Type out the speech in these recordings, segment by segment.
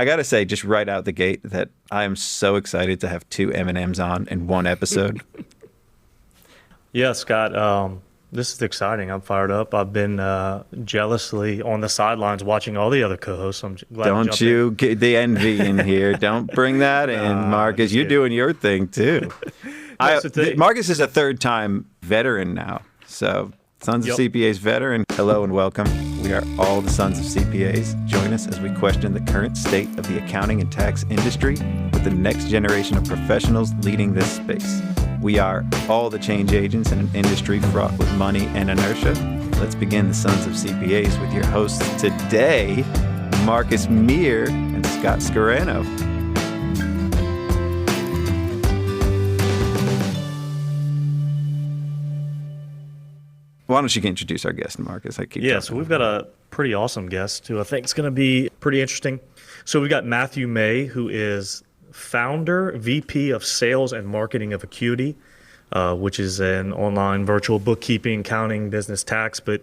I got to say, just right out the gate, that I am so excited to have two M&Ms on in one episode. Yeah, Scott, this is exciting. I'm fired up. I've been jealously on the sidelines watching all the other co-hosts. I'm glad Don't you get the envy in here. Don't bring that in, Marcus. You're doing your thing, too. Marcus is a third-time veteran now, so Sons of CPAs veteran. Hello and welcome. We are all the Sons of CPAs. Join us as we question the current state of the accounting and tax industry with the next generation of professionals leading this space. We are all the change agents in an industry fraught with money and inertia. Let's begin the Sons of CPAs with your hosts today, Marcus Mire and Scott Scarano. Why don't you introduce our guest, Marcus? So we've got a pretty awesome guest who I think is going to be pretty interesting. So we've got Matthew May, who is founder, VP of Sales and Marketing of Acuity, which is an online virtual bookkeeping, accounting, business tax, but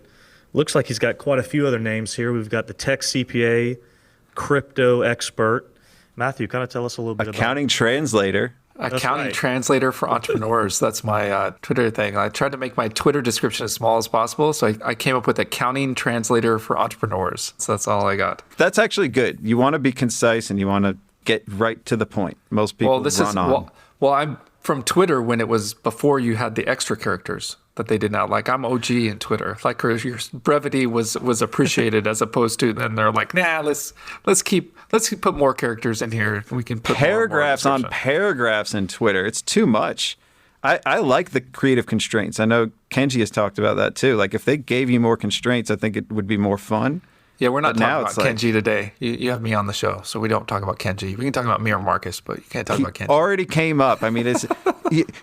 looks like he's got quite a few other names here. We've got the Tech CPA, crypto expert. Matthew, kind of tell us a little bit about accounting translator. Accounting translator for entrepreneurs. That's my Twitter thing. I tried to make my Twitter description as small as possible, so I came up with accounting translator for entrepreneurs. So that's all I got. That's actually good. You want to be concise and you want to get right to the point. Most people run on. Well, I'm from Twitter when it was before you had the extra characters that they did now. Like, I'm OG in Twitter. Like, your brevity was appreciated as opposed to then they're like, nah, let's put more characters in here. We can put paragraphs on paragraphs in Twitter. It's too much. I like the creative constraints. I know Kenji has talked about that too. Like, if they gave you more constraints, I think it would be more fun. Yeah, we're not talking about Kenji today. You have me on the show, so we don't talk about Kenji. We can talk about me or Marcus, but you can't talk about Kenji. Already came up. I mean,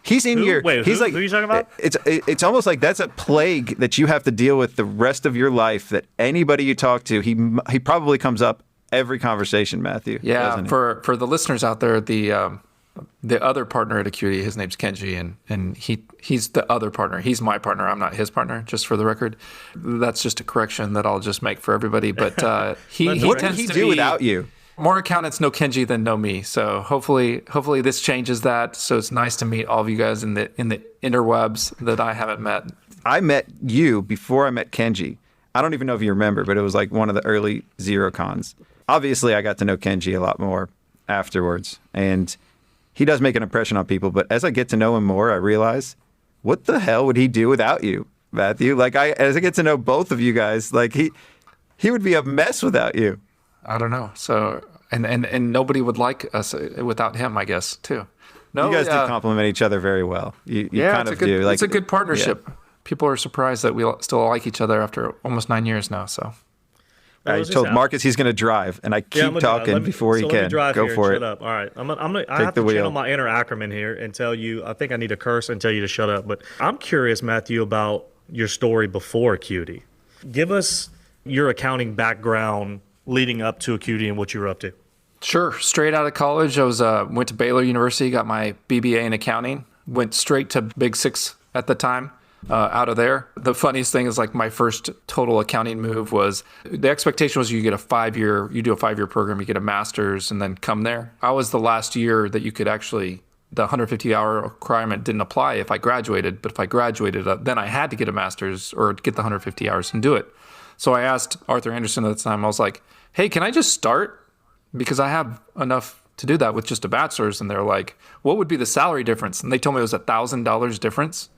he's in your. Wait, he's who are you talking about? It's almost like that's a plague that you have to deal with the rest of your life. That anybody you talk to, he probably comes up every conversation. Matthew. Yeah, for the listeners out there, the other partner at Acuity, his name's Kenji, and he's the other partner. He's my partner. I'm not his partner, just for the record. That's just a correction that I'll just make for everybody. But what did he do without you? More accountants know Kenji than know me. So hopefully this changes that. So it's nice to meet all of you guys in the interwebs that I haven't met. I met you before I met Kenji. I don't even know if you remember, but it was like one of the early ZeroCons. Obviously, I got to know Kenji a lot more afterwards, and he does make an impression on people, but as I get to know him more, I realize, what the hell would he do without you, Matthew? Like, as I get to know both of you guys, like he would be a mess without you. I don't know. So, and nobody would like us without him, I guess, too. No, you guys do complement each other very well. You kind of do. It's a good partnership. Yeah. People are surprised that we still like each other after almost 9 years now. So. I told Marcus he's going to drive, and I keep talking before he can. Go for it. Shut up. All right. I have to channel my inner Ackerman here and tell you, I think I need to curse and tell you to shut up. But I'm curious, Matthew, about your story before Acuity. Give us your accounting background leading up to Acuity and what you were up to. Sure. Straight out of college, I went to Baylor University, got my BBA in accounting, went straight to Big Six at the time. Out of there. The funniest thing is, like, my first total accounting move was, the expectation was you do a 5-year program, you get a master's and then come there. I was the last year that you could actually, the 150-hour requirement didn't apply if I graduated, but if I graduated, then I had to get a master's or get the 150 hours and do it. So I asked Arthur Anderson at the time, I was like, hey, can I just start? Because I have enough to do that with just a bachelor's. And they're like, what would be the salary difference? And they told me it was $1,000 difference.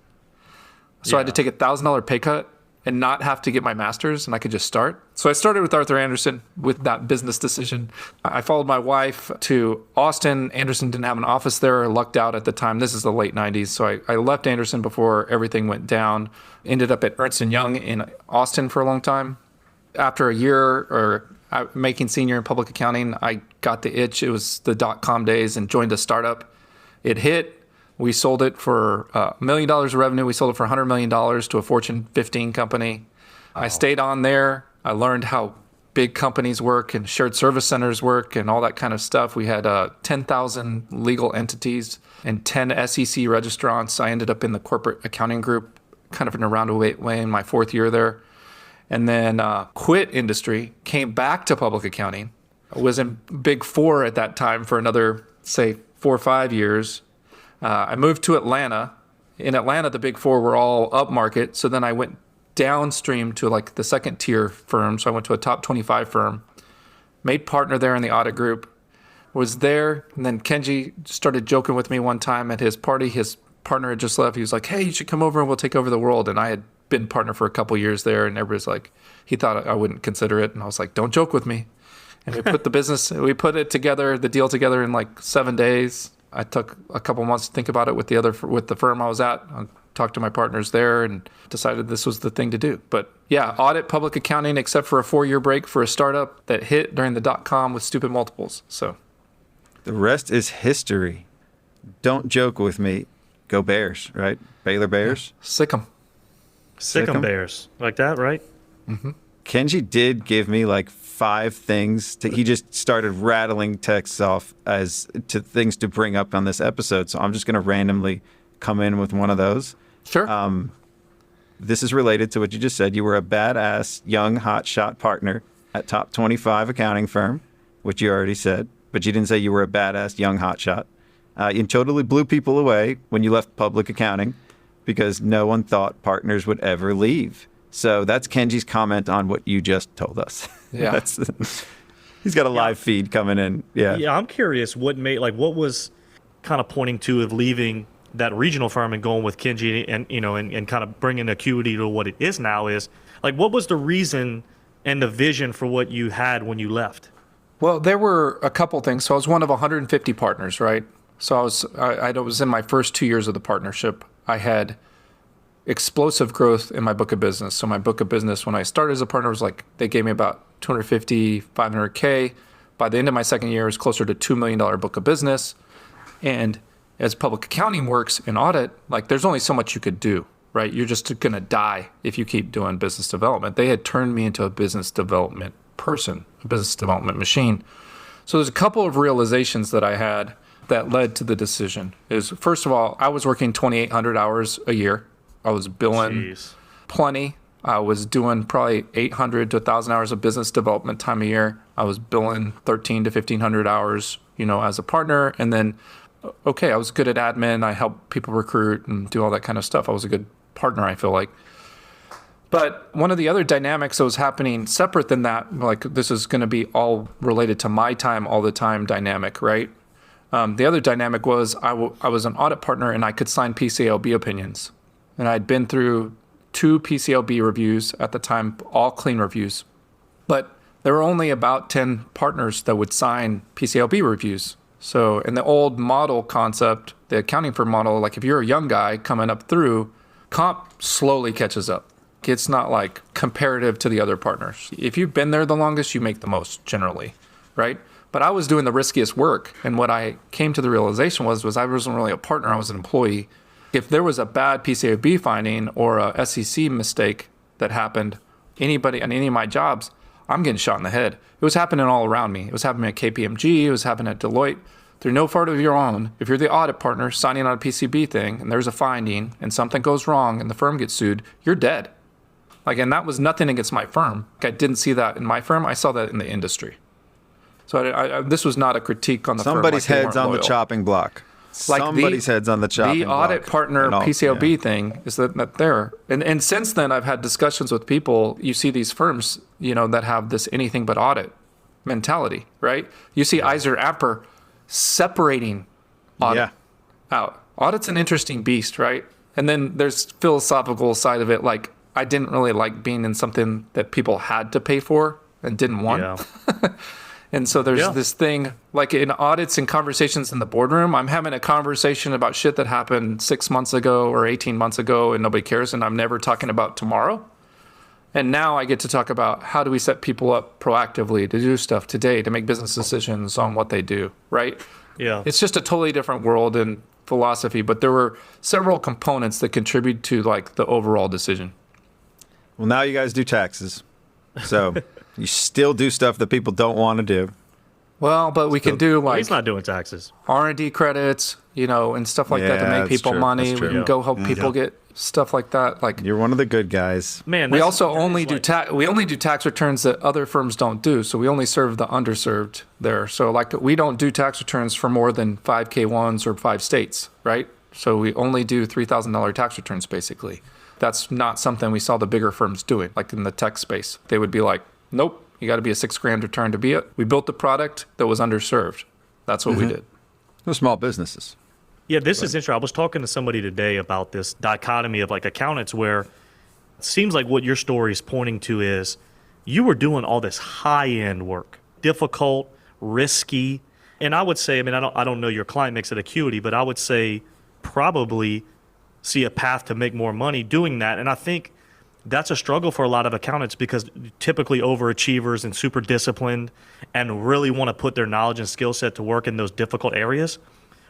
So I had to take $1,000 pay cut and not have to get my master's, and I could just start. So I started with Arthur Anderson with that business decision. I followed my wife to Austin. Anderson didn't have an office there. I lucked out at the time. This is the late 90s. So I left Anderson before everything went down. Ended up at Ernst & Young in Austin for a long time. After a year or making senior in public accounting, I got the itch. It was the .com days and joined a startup. It hit. We sold it for $1 million of revenue. We sold it for $100 million to a Fortune 15 company. Oh. I stayed on there. I learned how big companies work and shared service centers work and all that kind of stuff. We had 10,000 legal entities and 10 SEC registrants. I ended up in the corporate accounting group, kind of in a roundabout way in my 4th year there. And then quit industry, came back to public accounting. was in Big Four at that time for another, say, 4 or 5 years. I moved to Atlanta. In Atlanta, the Big Four were all upmarket. So then I went downstream to like the second tier firm. So I went to a top 25 firm, made partner there in the audit group, was there. And then Kenji started joking with me one time at his party. His partner had just left. He was like, hey, you should come over and we'll take over the world. And I had been partner for a couple years there. And everybody's like, he thought I wouldn't consider it. And I was like, don't joke with me. And we put it together, the deal together in like 7 days. I took a couple months to think about it with the firm I was at. I talked to my partners there and decided this was the thing to do. But yeah, audit, public accounting, except for a 4-year break for a startup that hit during the .com with stupid multiples. So the rest is history. Don't joke with me. Go Bears, right? Baylor Bears. Yeah. Sick 'em. Sick 'em Bears. Like that, right? Mm-hmm. Kenji did give me like 5 things. He just started rattling texts off as to things to bring up on this episode. So I'm just going to randomly come in with one of those. Sure. This is related to what you just said. You were a badass, young, hotshot partner at top 25 accounting firm, which you already said, but you didn't say you were a badass, young, hotshot. You totally blew people away when you left public accounting because no one thought partners would ever leave. So that's Kenji's comment on what you just told us. Yeah. He's got a live feed coming in. Yeah. Yeah, I'm curious what was kind of pointing to of leaving that regional firm and going with Kenji and kind of bringing Acuity to what it is now is like, what was the reason and the vision for what you had when you left? Well, there were a couple things. So I was one of 150 partners, right? So I was in my first 2 years of the partnership. I had explosive growth in my book of business. So my book of business when I started as a partner was like, they gave me about 250, 500K. By the end of my second year, it was closer to $2 million book of business. And as public accounting works in audit, like there's only so much you could do, right? You're just going to die if you keep doing business development. They had turned me into a business development person, a business development machine. So there's a couple of realizations that I had that led to the decision. Is first of all, I was working 2,800 hours a year. I was billing plenty. I was doing probably 800 to 1,000 hours of business development time a year. I was billing 1,300 to 1,500 hours, as a partner. And then, I was good at admin. I helped people recruit and do all that kind of stuff. I was a good partner, I feel like. But one of the other dynamics that was happening separate than that, like this is going to be all related to my time all the time dynamic, right? The other dynamic was I was an audit partner and I could sign PCAOB opinions. And I'd been through 2 PCAOB reviews at the time, all clean reviews. But there were only about 10 partners that would sign PCAOB reviews. So in the old model concept, the accounting firm model, like if you're a young guy coming up through, comp slowly catches up. It's not like comparative to the other partners. If you've been there the longest, you make the most generally, right? But I was doing the riskiest work. And what I came to the realization was I wasn't really a partner, I was an employee. If there was a bad PCAOB finding or a SEC mistake that happened, anybody on any of my jobs, I'm getting shot in the head. It was happening all around me. It was happening at KPMG. It was happening at Deloitte. Through no fault of your own, if you're the audit partner signing on a PCB thing and there's a finding and something goes wrong and the firm gets sued, you're dead. And that was nothing against my firm. I didn't see that in my firm. I saw that in the industry. So this was not a critique on the firm. Somebody's head's on the chopping block. Somebody's head's on the chopping block. The audit partner PCAOB thing is that there. And since then, I've had discussions with people. You see these firms, that have this anything but audit mentality, right? You see Eisner Apper separating audit out. Audit's an interesting beast, right? And then there's philosophical side of it. Like, I didn't really like being in something that people had to pay for and didn't want. Yeah. And so there's this thing, like in audits and conversations in the boardroom, I'm having a conversation about shit that happened 6 months ago or 18 months ago and nobody cares, and I'm never talking about tomorrow. And now I get to talk about how do we set people up proactively to do stuff today, to make business decisions on what they do, right? Yeah. It's just a totally different world and philosophy, but there were several components that contribute to like the overall decision. Well, now you guys do taxes. So you still do stuff that people don't want to do. Well, but we can do like he's not doing taxes. R&D credits, and stuff like that to make people money. We can go help people get stuff like that. Like you're one of the good guys. Man, we also only do tax returns that other firms don't do. So we only serve the underserved there. So like we don't do tax returns for more than 5 K1s or 5 states, right? So we only do $3,000 tax returns basically. That's not something we saw the bigger firms doing, like in the tech space. They would be like, nope, you got to be a $6,000 return to be it. We built the product that was underserved. That's what we did. They're small businesses. Yeah, this is interesting. I was talking to somebody today about this dichotomy of like accountants where it seems like what your story is pointing to is you were doing all this high-end work, difficult, risky. And I would say, I mean, I don't know your client mix at Acuity, but I would say probably see a path to make more money doing that. And I think that's a struggle for a lot of accountants because typically overachievers and super disciplined and really want to put their knowledge and skill set to work in those difficult areas.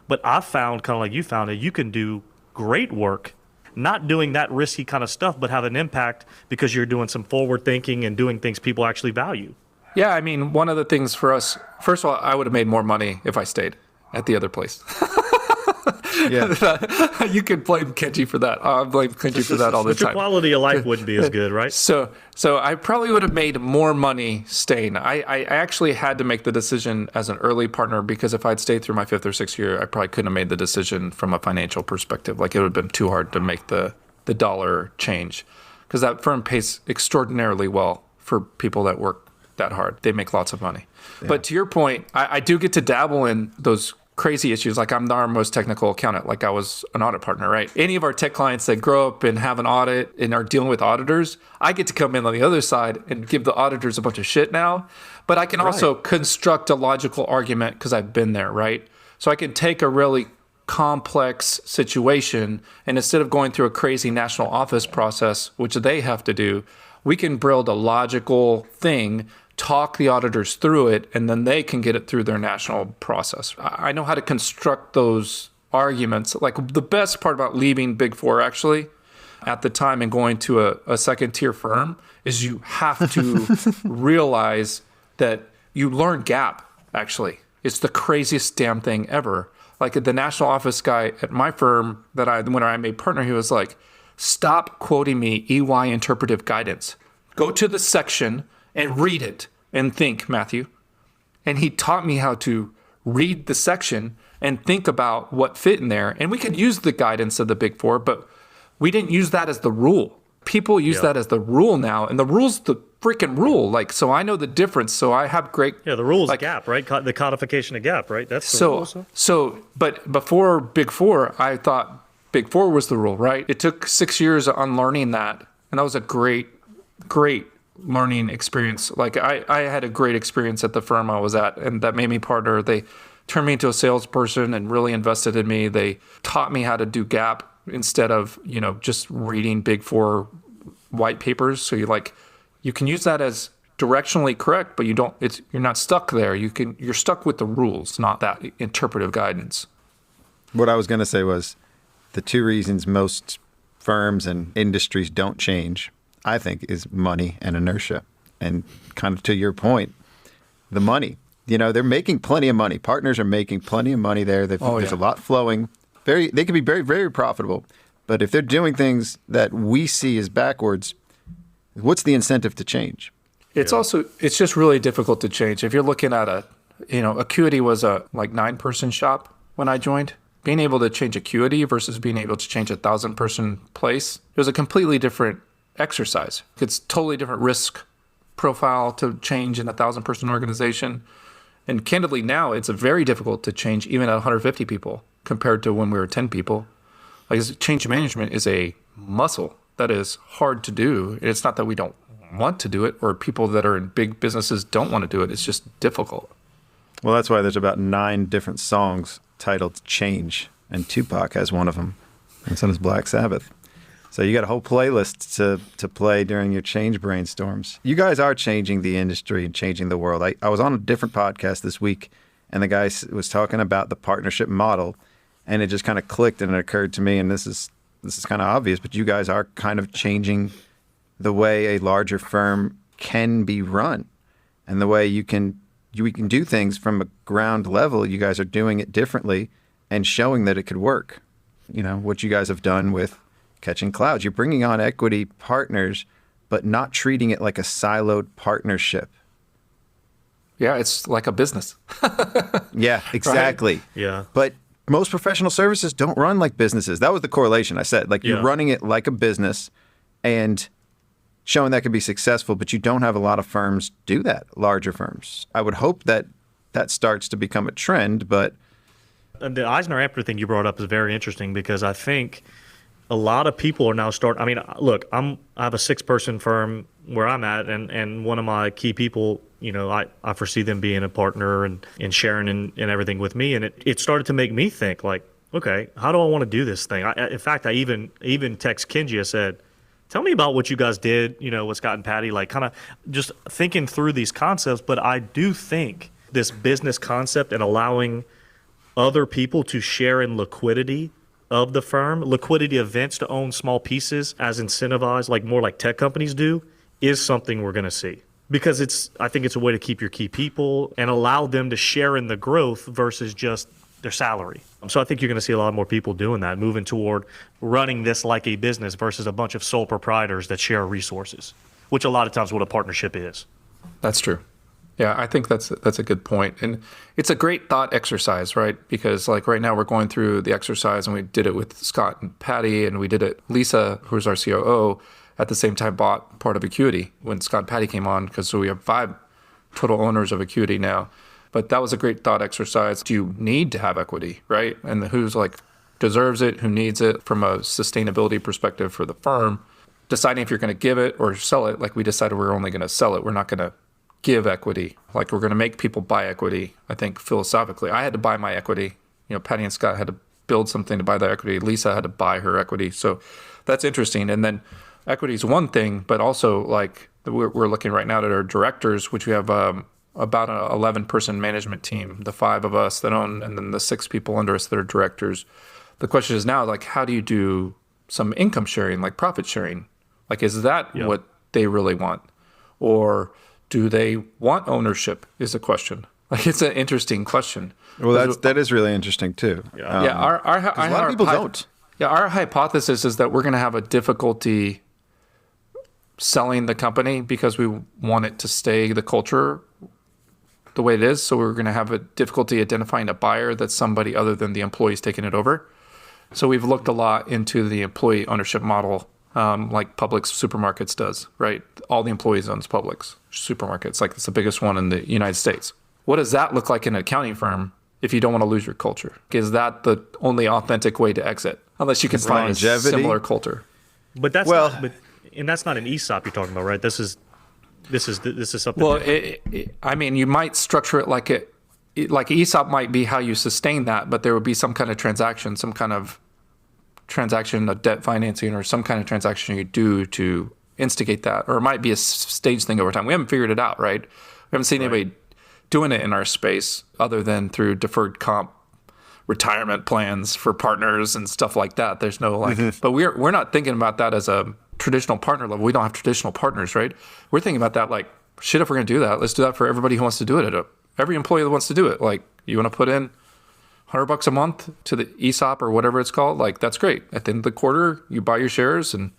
But I've found, kind of like you found, that you can do great work, not doing that risky kind of stuff, but have an impact because you're doing some forward thinking and doing things people actually value. Yeah, I mean, one of the things for us, first of all, I would have made more money if I stayed at the other place. Yeah, you can blame Kenji for that. I blame Kenji for that all the But your time. quality of life wouldn't be as good, right? So I probably would have made more money staying. I actually had to make the decision as an early partner because if I'd stayed through my 5th or 6th year, I probably couldn't have made the decision from a financial perspective. Like it would have been too hard to make the dollar change because that firm pays extraordinarily well for people that work that hard. They make lots of money. Yeah. But to your point, I do get to dabble in those crazy issues. Like I'm our most technical accountant. Like I was an audit partner, right? Any of our tech clients that grow up and have an audit and are dealing with auditors, I get to come in on the other side and give the auditors a bunch of shit now. But I can also construct a logical argument because I've been there, right? So I can take a really complex situation and instead of going through a crazy national office process, which they have to do, we can build a logical thing, talk the auditors through it, and then they can get it through their national process. I know how to construct those arguments. Like the best part about leaving Big Four actually at the time and going to a second tier firm is you have to realize that you learn GAAP actually. It's the craziest damn thing ever. Like the national office guy at my firm when I made partner, he was like, stop quoting me EY interpretive guidance. Go to the section and read it and think, Matthew. And he taught me how to read the section and think about what fit in there. And we could use the guidance of the Big Four, but we didn't use that as the rule. People use that as the rule now, and the rule's the freaking rule. Like, so I know the difference. So I have great... Yeah, the rule's GAAP, right? The codification of GAAP, right? That's the rule. But before Big Four, I thought Big Four was the rule, right? It took 6 years of unlearning that. And that was a great learning experience. Like I had a great experience at the firm I was at, and that made me partner. They turned me into a salesperson and really invested in me. They taught me how to do GAAP instead of, just reading Big Four white papers. So you can use that as directionally correct, but you're not stuck there. You're stuck with the rules, not that interpretive guidance. What I was going to say was the 2 reasons most firms and industries don't change, I think, is money and inertia. And kind of to your point, the money. They're making plenty of money. Partners are making plenty of money there. There's a lot flowing. They can be very, very profitable. But if they're doing things that we see as backwards, what's the incentive to change? It's just really difficult to change. If you're looking at Acuity was a 9-person shop when I joined. Being able to change Acuity versus being able to change a 1,000-person place, it was a completely different exercise. It's totally different risk profile to change in a 1,000-person organization. And candidly now, it's very difficult to change even at 150 people compared to when we were 10 people. Like change management is a muscle that is hard to do. It's not that we don't want to do it or people that are in big businesses don't want to do it. It's just difficult. Well, that's why there's about 9 different songs titled Change, and Tupac has one of them, and so does Black Sabbath. So you got a whole playlist to play during your change brainstorms. You guys are changing the industry and changing the world. I was on a different podcast this week, and the guy was talking about the partnership model, and it just kind of clicked, and it occurred to me, and this is kind of obvious, but you guys are kind of changing the way a larger firm can be run, and the way we can do things from a ground level. You guys are doing it differently and showing that it could work. What you guys have done with catching clouds. You're bringing on equity partners, but not treating it like a siloed partnership. Yeah, it's like a business. Yeah, exactly. Right? Yeah. But most professional services don't run like businesses. That was the correlation I said. Like you're running it like a business and showing that could be successful, but you don't have a lot of firms do that, larger firms. I would hope that that starts to become a trend, but... And the Eisner-Amper thing you brought up is very interesting because I think a lot of people are now I mean, look, I have a 6-person firm where I'm at, and one of my key people, I foresee them being a partner and sharing and everything with me. And it started to make me think like, okay, how do I want to do this thing? In fact, I even text Kenji. I said, tell me about what you guys did, with Scott and Patty, like kind of just thinking through these concepts. But I do think this business concept and allowing other people to share in liquidity of the firm, liquidity events to own small pieces as incentivized, like more like tech companies do, is something we're going to see. Because I think it's a way to keep your key people and allow them to share in the growth versus just their salary. So I think you're going to see a lot more people doing that, moving toward running this like a business versus a bunch of sole proprietors that share resources, which a lot of times what a partnership is. That's true. Yeah, I think that's a good point. And it's a great thought exercise, right? Because like right now we're going through the exercise and we did it with Scott and Patty and we did it, Lisa, who's our COO, at the same time bought part of Acuity when Scott and Patty came on, because so we have 5 total owners of Acuity now. But that was a great thought exercise. Do you need to have equity, right? And who's like deserves it, who needs it from a sustainability perspective for the firm, deciding if you're going to give it or sell it. Like we decided we're only going to sell it. We're not going to give equity. Like we're going to make people buy equity. I think philosophically, I had to buy my equity. Patty and Scott had to build something to buy the equity. Lisa had to buy her equity. So that's interesting. And then equity is one thing, but also like we're looking right now at our directors, which we have about an 11-person management team, the 5 of us that own, and then the 6 people under us that are directors. The question is now, like, how do you do some income sharing, like profit sharing? Like, is that what they really want? Or do they want ownership is a question. Like, it's an interesting question. Well, that is really interesting too. Yeah, a lot of people don't. Yeah, our hypothesis is that we're going to have a difficulty selling the company because we want it to stay the culture the way it is. So we're going to have a difficulty identifying a buyer that's somebody other than the employees taking it over. So we've looked a lot into the employee ownership model, like Publix supermarkets does, right? All the employees owns Publix supermarkets. Like it's the biggest one in the United States. What does that look like in an accounting firm if you don't want to lose your culture? Is that the only authentic way to exit? Unless you can find a similar culture. But that's not an ESOP you're talking about, right? This is something. Well, I mean, you might structure it like ESOP might be how you sustain that, but there would be some kind of transaction, of debt financing, or some kind of transaction you do to instigate that, or it might be a staged thing over time. We haven't figured it out, right? We haven't seen anybody doing it in our space other than through deferred comp retirement plans for partners and stuff like that. There's no but we're not thinking about that as a traditional partner level. We don't have traditional partners, right? We're thinking about that like, shit, if we're going to do that, let's do that for everybody who wants to do it. Every employee that wants to do it. Like, you want to put in $100 a month to the ESOP or whatever it's called, like that's great. At the end of the quarter, you buy your shares and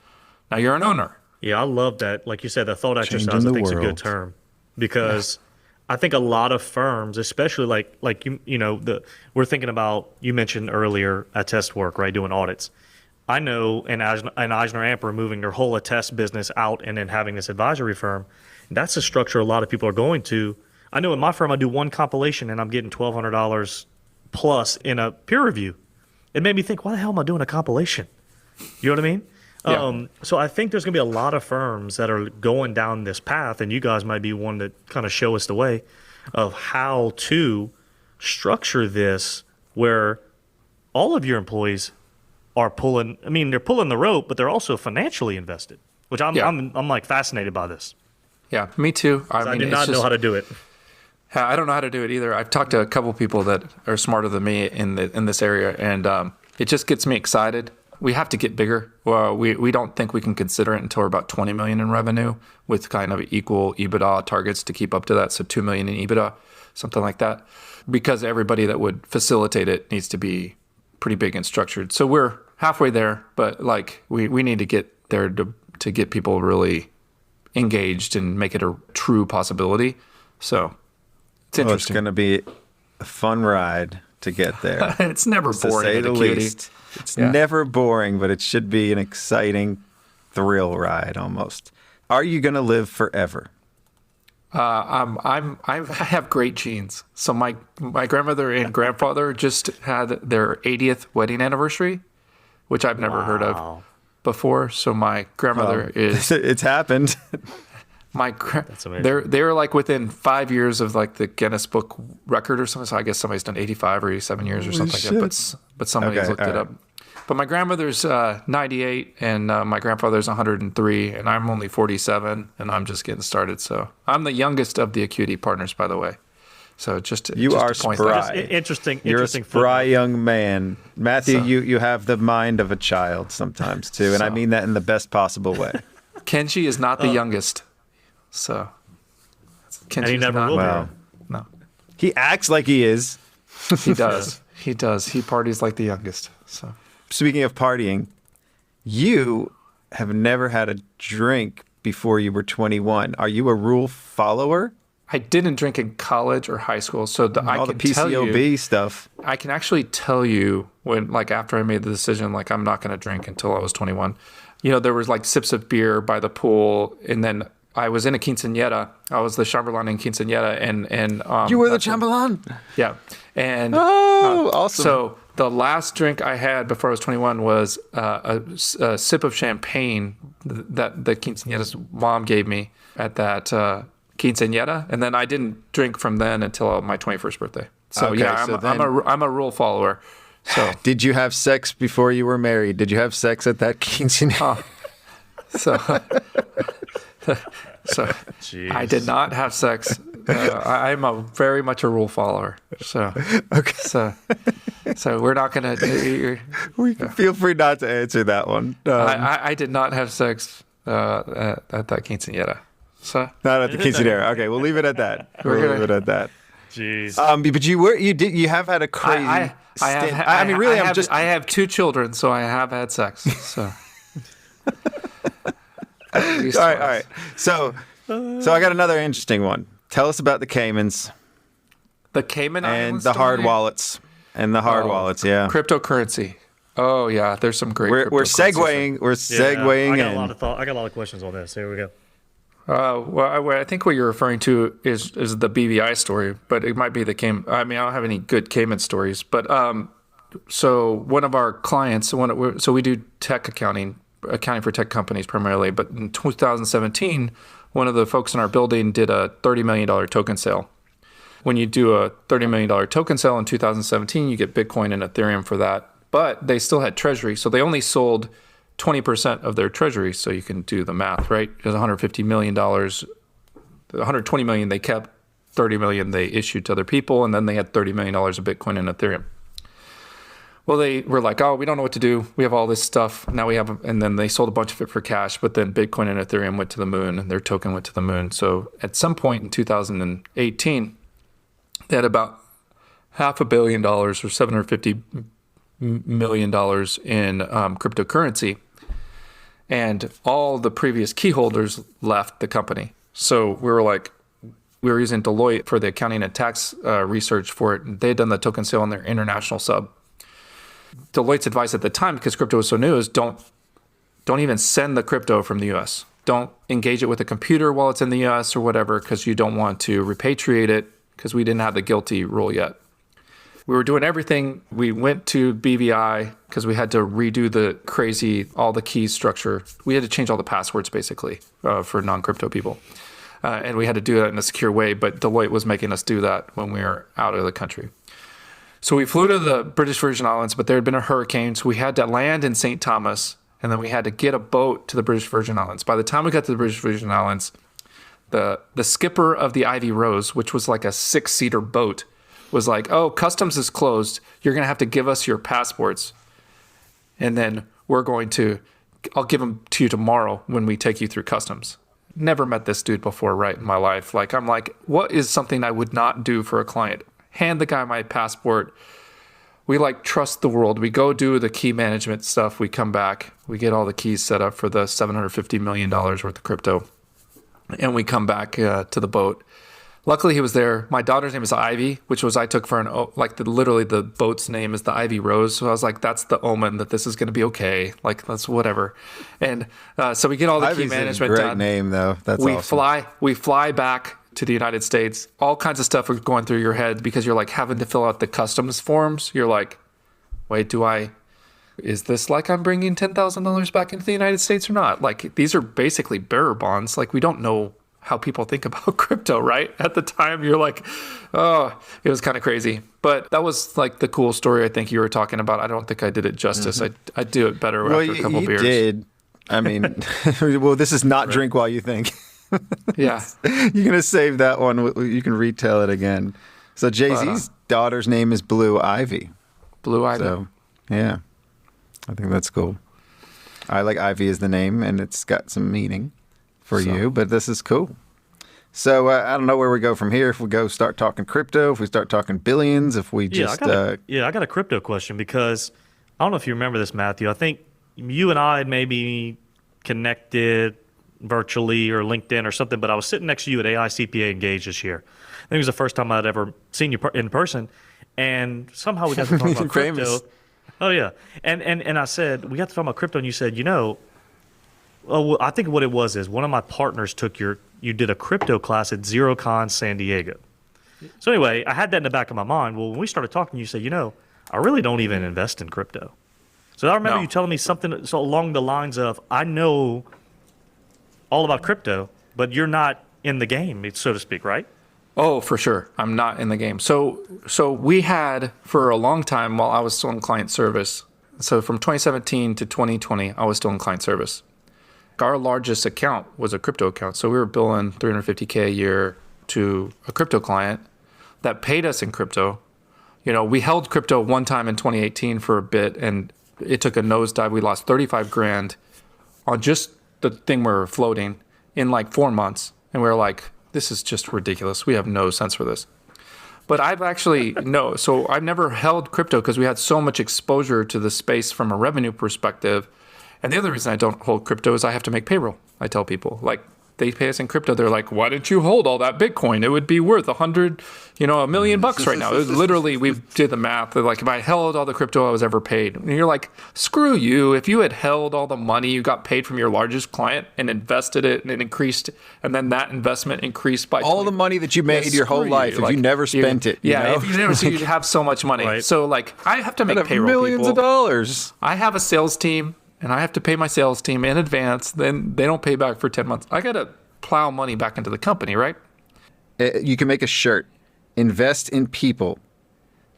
now you're an owner. Yeah, I love that. Like you said, the thought exercise I think is a good term because I think a lot of firms, especially we're thinking about, you mentioned earlier at Test Work, right, doing audits. I know in Eisner-Amper moving their whole attest business out and then having this advisory firm, that's a structure a lot of people are going to. I know in my firm I do one compilation and I'm getting $1,200 plus in a peer review. It made me think, why the hell am I doing a compilation? You know what I mean? Yeah. So I think there's going to be a lot of firms that are going down this path, and you guys might be one to kind of show us the way of how to structure this where all of your employees are pulling. I mean, they're pulling the rope, but they're also financially invested, which I'm like fascinated by this. Yeah, me too. I do not know how to do it. I don't know how to do it either. I've talked to a couple people that are smarter than me in this area, and it just gets me excited. We have to get bigger. Well, we don't think we can consider it until we're about $20 million in revenue with kind of equal EBITDA targets to keep up to that. So $2 million in EBITDA, something like that, because everybody that would facilitate it needs to be pretty big and structured. So we're halfway there, but like we need to get there to get people really engaged and make it a true possibility. So it's interesting. It's going to be a fun ride to get there. It's never boring, to say the least. It's never boring, but it should be an exciting thrill ride almost. Are you going to live forever? I have great genes. So my grandmother and grandfather just had their 80th wedding anniversary, which I've never heard of before. So my grandmother is. It's happened. That's amazing. They're like within 5 years of like the Guinness Book record or something. So I guess somebody's done 85 or 87 years or something like that. But somebody's looked it up. But my grandmother's 98 and my grandfather's 103 and I'm only 47 and I'm just getting started. So I'm the youngest of the Acuity partners, by the way. So just you just are to point spry. that. Interesting. You're a spry young man, Matthew. You have the mind of a child sometimes too, and I mean that in the best possible way. Kenji is not the youngest, so Kenji and he never will be. No, he acts like he is. He does. He does. He parties like the youngest. So. Speaking of partying, you have never had a drink before you were 21. Are you a rule follower? I didn't drink in college or high school, so I all can the tell PCOB you, stuff. I can actually tell you when, like, after I made the decision, like, I'm not going to drink until I was 21. You know, there was like sips of beer by the pool, and then I was in a quinceañera. I was the chambelán in quinceañera, and you were the chambelán. Yeah, and awesome. So the last drink I had before I was 21 was a sip of champagne that the quinceañera's mom gave me at that quinceañera, and then I didn't drink from then until my 21st birthday. So okay, I'm a rule follower. So did you have sex before you were married? Did you have sex at that quinceañera? So I did not have sex. I'm very much a rule follower. So okay. So we're not gonna. Feel free not to answer that one. I did not have sex at that quinceañera. So not at the quinceañera. Okay, we'll leave it at that. We'll leave it at that. Jeez. But you have had a crazy. I have 2 children, so I have had sex. So. All right. So I got another interesting one. Tell us about the Caymans. The Cayman Islands and the hard wallets. And the hard wallets, yeah. Cryptocurrency. Oh yeah, there's some great. We're segueing. We're segueing. I got a lot of questions on this. Here we go. Well, I think what you're referring to is the BVI story, but it might be the Cayman. I mean, I don't have any good Cayman stories, but so one of our clients, so we do tech accounting for tech companies primarily, but in 2017, one of the folks in our building did a $30 million token sale. When you do a $30 million token sale in 2017, you get Bitcoin and Ethereum for that, but they still had treasury, so they only sold 20% of their treasury, so you can do the math, right? Because $150 million, $120 million they kept, $30 million they issued to other people, and then they had $30 million of Bitcoin and Ethereum. Well, they were like, oh, we don't know what to do. We have all this stuff. Now we have, and then they sold a bunch of it for cash, but then Bitcoin and Ethereum went to the moon, and their token went to the moon. So at some point in 2018, they had about $500 million or $750 million in cryptocurrency. And all the previous key holders left the company. So we were using Deloitte for the accounting and tax research for it. They had done the token sale on their international sub. Deloitte's advice at the time, because crypto was so new, is don't even send the crypto from the U.S. Don't engage it with a computer while it's in the U.S. or whatever, because you don't want to repatriate it, because we didn't have the GILTI rule yet. We were doing everything. We went to BVI because we had to redo all the key structure. We had to change all the passwords basically for non-crypto people. And we had to do that in a secure way, but Deloitte was making us do that when we were out of the country. So we flew to the British Virgin Islands, but there had been a hurricane, so we had to land in St. Thomas, and then we had to get a boat to the British Virgin Islands. By the time we got to the British Virgin Islands, the skipper of the Ivy Rose, which was like a 6-seater boat, was like, oh, customs is closed. You're going to have to give us your passports. And then I'll give them to you tomorrow when we take you through customs. Never met this dude before, right, in my life. I'm like, what is something I would not do for a client? Hand the guy my passport, we like trust the world. We go do the key management stuff. We come back. We get all the keys set up for the $750 million worth of crypto. And we come back to the boat. Luckily, he was there. My daughter's name is Ivy, which was I took for literally the boat's name is the Ivy Rose. So I was like, that's the omen that this is going to be okay. Like, that's whatever. And so we get all the Ivy's key management a great done. name, though. That's we awesome. We fly back to the United States. All kinds of stuff are going through your head because you're like having to fill out the customs forms. You're like, wait, is this like I'm bringing $10,000 back into the United States or not? Like, these are basically bearer bonds. Like, we don't know how people think about crypto, right? At the time, you're like, oh, it was kind of crazy. But that was like the cool story I think you were talking about. I don't think I did it justice. I'd do it better after a couple beers. You did. I mean, well, this is not drink while you think. Yeah. You're going to save that one. You can retell it again. So Jay-Z's daughter's name is Blue Ivy. Blue Ivy. So, yeah. I think that's cool. I like Ivy as the name, and it's got some meaning for you, but this is cool. So I don't know where we go from here. If we go start talking crypto, if we start talking billions, if we just... I got a crypto question because I don't know if you remember this, Matthew. I think you and I had maybe connected virtually or LinkedIn or something, but I was sitting next to you at AI CPA Engage this year. I think it was the first time I'd ever seen you in person, and somehow we got to talk about crypto. Famous. Oh, yeah. And I said, we got to talk about crypto, and you said, well, I think what it was is one of my partners you did a crypto class at ZeroCon San Diego. So anyway, I had that in the back of my mind. Well, when we started talking, you said, I really don't even invest in crypto. So I remember you telling me something so along the lines of, I know all about crypto, but you're not in the game, so to speak, right? Oh, for sure. I'm not in the game. So we had, for a long time while I was still in client service, so from 2017 to 2020, I was still in client service. Our largest account was a crypto account. So we were billing $350K a year to a crypto client that paid us in crypto. We held crypto one time in 2018 for a bit, and it took a nosedive. We lost 35 grand on just the thing we were floating in like 4 months. And we were like, this is just ridiculous. We have no sense for this. But I've never held crypto because we had so much exposure to the space from a revenue perspective. And the other reason I don't hold crypto is I have to make payroll. I tell people, like, they pay us in crypto. They're like, why didn't you hold all that Bitcoin? It would be worth $1 million right now. It was literally, we did the math. Like, if I held all the crypto I was ever paid, and you're like, screw you. If you had held all the money you got paid from your largest client and invested it and it increased, and then that investment increased by all the money that you made your whole life, if you never spent it. If you never, so you'd have so much money. Right. So like, I have to make payroll. Millions of dollars. I have a sales team. And I have to pay my sales team in advance. Then they don't pay back for 10 months. I got to plow money back into the company, right? You can make a shirt. Invest in people,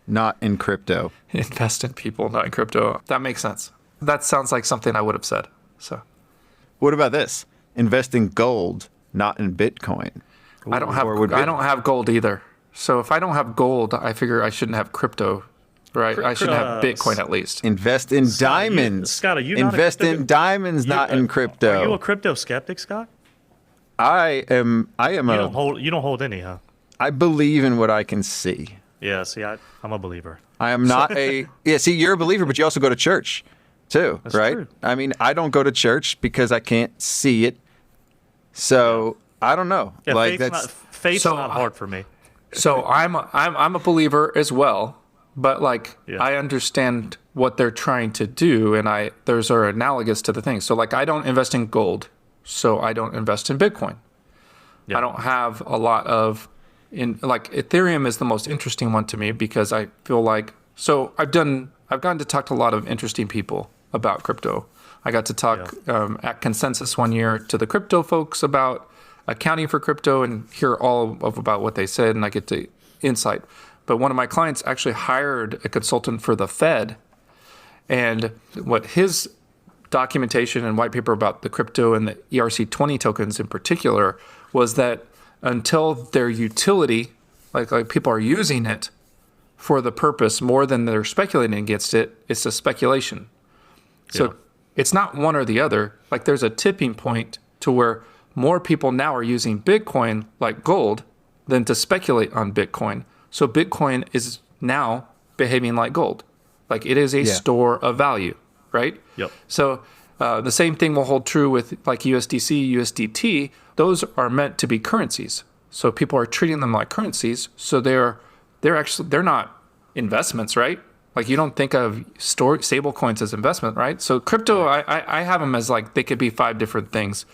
not in crypto. Invest in people, not in crypto. That makes sense. That sounds like something I would have said. So, what about this? Invest in gold, not in Bitcoin. I don't have gold either. So if I don't have gold, I figure I shouldn't have crypto. Right, I should have Bitcoin at least. Invest in diamonds. Scott, are you invest in diamonds, not in crypto. Are you a crypto skeptic, Scott? I am. You don't hold any, huh? I believe in what I can see. Yeah. See, I'm a believer. I am not See, you're a believer, but you also go to church, too, right? True. I mean, I don't go to church because I can't see it. So I don't know. Yeah, faith's not hard for me. So I'm a believer as well. But I understand what they're trying to do, and those are analogous to the things. So I don't invest in gold, so I don't invest in Bitcoin. Yeah. I don't have a lot of Ethereum is the most interesting one to me because I feel like I've gotten to talk to a lot of interesting people about crypto. I got to talk at Consensus one year to the crypto folks about accounting for crypto and hear all about what they said, and I get to insight. But one of my clients actually hired a consultant for the Fed, and what his documentation and white paper about the crypto and the ERC20 tokens in particular was that until their utility, like people are using it for the purpose more than they're speculating against it, it's a speculation. So it's not one or the other. Like there's a tipping point to where more people now are using Bitcoin like gold than to speculate on Bitcoin. So Bitcoin is now behaving like gold. Like it is a store of value, right? Yep. So the same thing will hold true with like USDC, USDT. Those are meant to be currencies. So people are treating them like currencies. So they're not investments, right? Like you don't think of stable coins as investment, right? So crypto, I have them as like they could be 5 different things,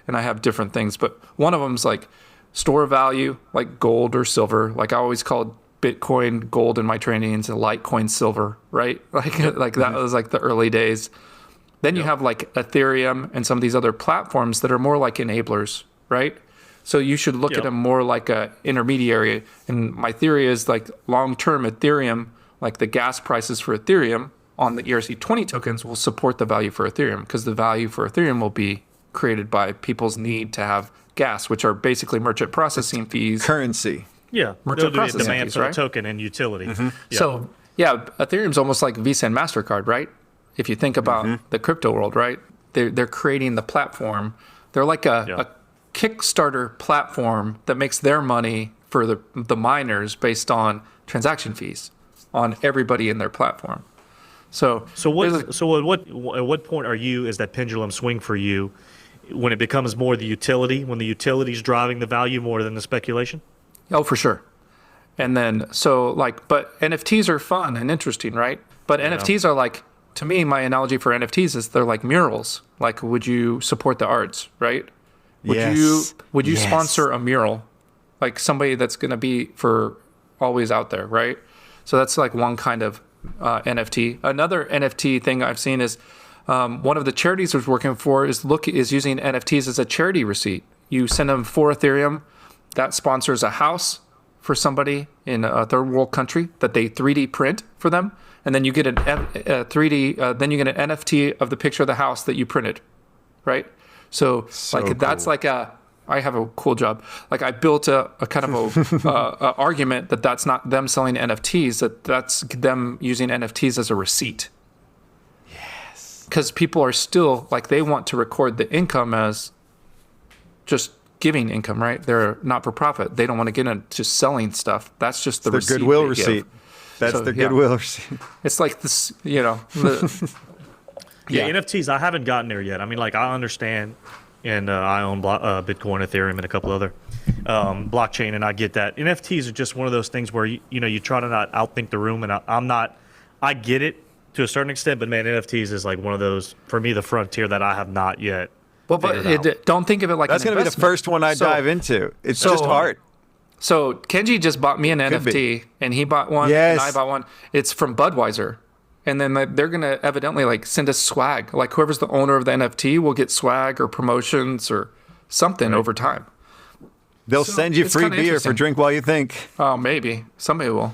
and I have different things. But one of them is like store of value, like gold or silver. Like I always called Bitcoin gold in my trainings, and Litecoin silver, right? Like that was like the early days. Then you have like Ethereum and some of these other platforms that are more like enablers, right? So you should look at them more like a intermediary. And my theory is like long-term Ethereum, like the gas prices for Ethereum on the ERC20 tokens will support the value for Ethereum, because the value for Ethereum will be created by people's need to have gas, which are basically merchant processing fees. Currency. Yeah, merchant there'll be a processing demand fees, for right? the token and utility. Mm-hmm. Yeah. So Ethereum's almost like Visa and MasterCard, right? If you think about the crypto world, right? They're creating the platform. They're like a Kickstarter platform that makes their money for the miners based on transaction fees on everybody in their platform. So at what point is that pendulum swing for you when it becomes more the utility, when the utility is driving the value more than the speculation? Oh, for sure. And then but NFTs are fun and interesting, right? But NFTs are like, to me, my analogy for NFTs is they're like murals. Like, would you support the arts, right? Would you sponsor a mural, like somebody that's going to be for always out there, right? So that's like one kind of NFT. Another NFT thing I've seen is one of the charities I was working for is using NFTs as a charity receipt. You send them 4 Ethereum, that sponsors a house for somebody in a third world country that they 3D print for them, and then you get an then you get an NFT of the picture of the house that you printed, right? So like cool. That's like I have a cool job. Like I built a kind of a argument that's not them selling NFTs, that's them using NFTs as a receipt. Yes. Because people are still like, they want to record the income as just giving income, right? They're not for profit. They don't want to get into selling stuff. That's just the receipt. Goodwill receipt. That's the goodwill receipt. It's like this, NFTs, I haven't gotten there yet. I mean, like, I understand, and I own Bitcoin, Ethereum, and a couple other blockchain, and I get that. NFTs are just one of those things where, you try to not outthink the room, and I get it to a certain extent, but man, NFTs is like one of those, for me, the frontier that I have not yet. Well, but don't think of it like that's going to be the first one I dive into. It's just art. So Kenji just bought me an NFT, and he bought one, and I bought one. It's from Budweiser. And then they're going to evidently like send us swag. Like whoever's the owner of the NFT will get swag or promotions or something over time. They'll send you free beer for drink while you think. Oh, maybe. Somebody will.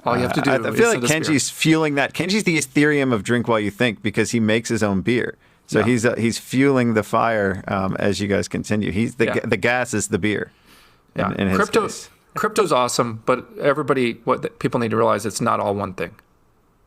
All you have to do I feel like Kenji's fueling that. Kenji's the Ethereum of drink while you think, because he makes his own beer. So he's fueling the fire as you guys continue. He's the gas is the beer. Yeah. In his case. Crypto's awesome, but what people need to realize, it's not all one thing.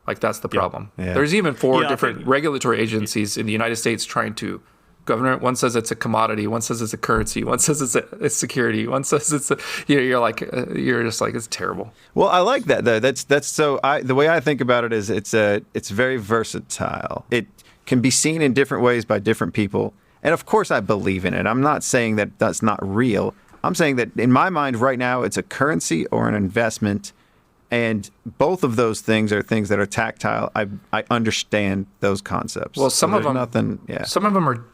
Like that's the problem. Yeah. There's even 4 different regulatory agencies in the United States trying to govern it. One says it's a commodity. One says it's a currency. One says it's a security. One says it's you're just like, it's terrible. Well, I like that though. That's so. The way I think about it is it's very versatile. It can be seen in different ways by different people, and of course I believe in it. I'm not saying that that's not real. I'm saying that in my mind right now it's a currency or an investment. And both of those things are things that are tactile. I understand those concepts. Well, some of them are.